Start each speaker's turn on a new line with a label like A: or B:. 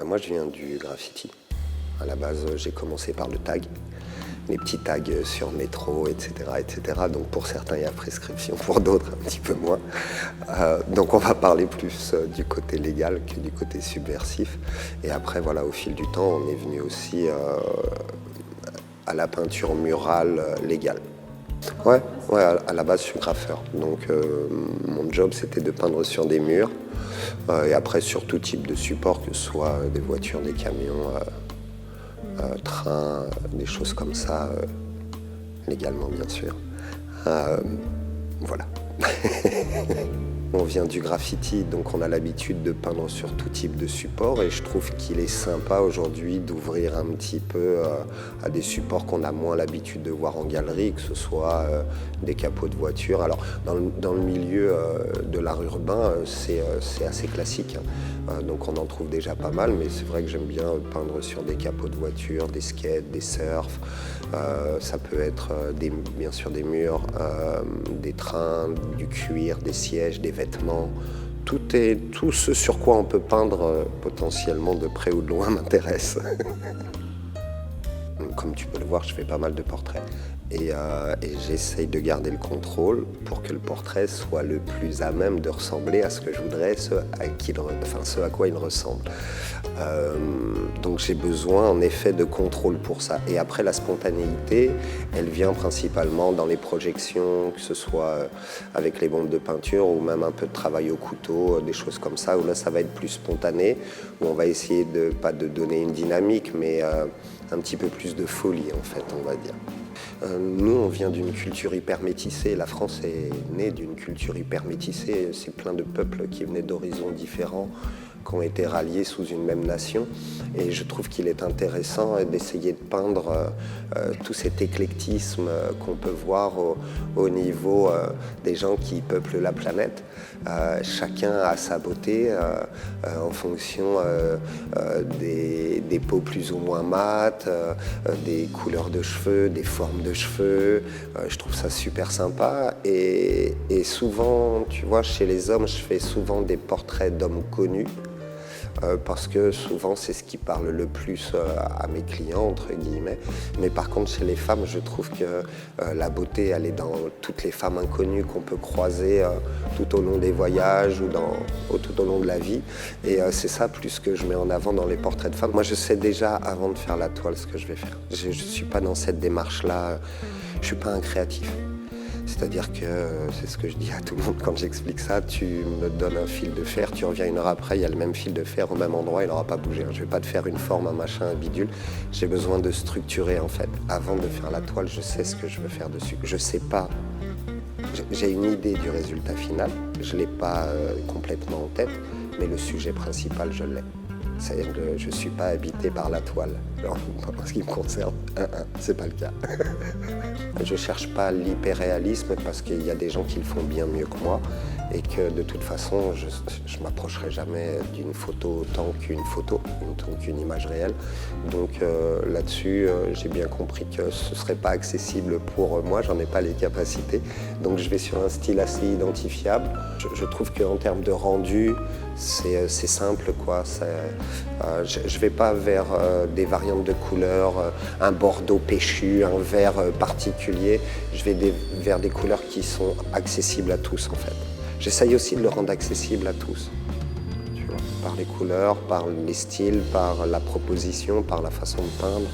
A: Moi, je viens du graffiti. À la base, j'ai commencé par le tag, les petits tags sur métro, etc., etc. Donc pour certains, il y a prescription, pour d'autres, un petit peu moins. Donc on va parler plus du côté légal que du côté subversif. Et après, voilà, au fil du temps, on est venu aussi à la peinture murale légale. Ouais, à la base, je suis graffeur. Donc mon job, c'était de peindre sur des murs. Et après, sur tout type de support, que ce soit des voitures, des camions, trains, des choses comme ça, légalement bien sûr. Voilà. On vient du graffiti, donc on a l'habitude de peindre sur tout type de support et je trouve qu'il est sympa aujourd'hui d'ouvrir un petit peu à des supports qu'on a moins l'habitude de voir en galerie, que ce soit des capots de voiture. Alors dans le milieu de l'art urbain, c'est assez classique, hein. Donc on en trouve déjà pas mal, mais c'est vrai que j'aime bien peindre sur des capots de voiture, des skates, des surfs. Ça peut être bien sûr des murs, des trains, du cuir, des sièges, des vêtements. Tout ce sur quoi on peut peindre potentiellement de près ou de loin m'intéresse. Comme tu peux le voir, je fais pas mal de portraits et j'essaye de garder le contrôle pour que le portrait soit le plus à même de ressembler à ce que je voudrais, ce à quoi il ressemble. Donc j'ai besoin en effet de contrôle pour ça. Et après, la spontanéité, elle vient principalement dans les projections, que ce soit avec les bombes de peinture ou même un peu de travail au couteau, des choses comme ça, où là ça va être plus spontané, où on va essayer pas de donner une dynamique, mais un petit peu plus de folie en fait, on va dire. Nous, on vient d'une culture hyper métissée. La France est née d'une culture hyper métissée. C'est plein de peuples qui venaient d'horizons différents, qui ont été ralliés sous une même nation. Et je trouve qu'il est intéressant d'essayer de peindre tout cet éclectisme qu'on peut voir au niveau des gens qui peuplent la planète. Chacun a sa beauté en fonction des peaux plus ou moins mates, des couleurs de cheveux, des formes de cheveux. Je trouve ça super sympa. Et souvent, tu vois, chez les hommes, je fais souvent des portraits d'hommes connus. Parce que souvent c'est ce qui parle le plus à mes clients, entre guillemets. Mais par contre chez les femmes, je trouve que la beauté, elle est dans toutes les femmes inconnues qu'on peut croiser tout au long des voyages ou tout au long de la vie. Et c'est ça plus que je mets en avant dans les portraits de femmes. Moi je sais déjà avant de faire la toile ce que je vais faire. Je ne suis pas dans cette démarche-là, je ne suis pas un créatif. C'est-à-dire que, c'est ce que je dis à tout le monde quand j'explique ça, tu me donnes un fil de fer, tu reviens une heure après, il y a le même fil de fer au même endroit, il n'aura pas bougé. Je ne vais pas te faire une forme, un machin, un bidule. J'ai besoin de structurer en fait. Avant de faire la toile, je sais ce que je veux faire dessus. Je sais pas. J'ai une idée du résultat final, je ne l'ai pas complètement en tête, mais le sujet principal, je l'ai. C'est-à-dire que je ne suis pas habité par la toile. Alors, en ce qui me concerne, c'est pas le cas. Je ne cherche pas l'hyper-réalisme parce qu'il y a des gens qui le font bien mieux que moi et que de toute façon, je ne m'approcherai jamais d'une photo autant qu'une image réelle. Donc là-dessus, j'ai bien compris que ce ne serait pas accessible pour moi, j'en ai pas les capacités. Donc je vais sur un style assez identifiable. Je trouve qu'en termes de rendu, c'est simple, quoi. Je ne vais pas vers des variantes de couleurs, un bordeaux péchu, un vert particulier. Je vais vers des couleurs qui sont accessibles à tous, en fait. J'essaye aussi de le rendre accessible à tous, tu vois, par les couleurs, par les styles, par la proposition, par la façon de peindre.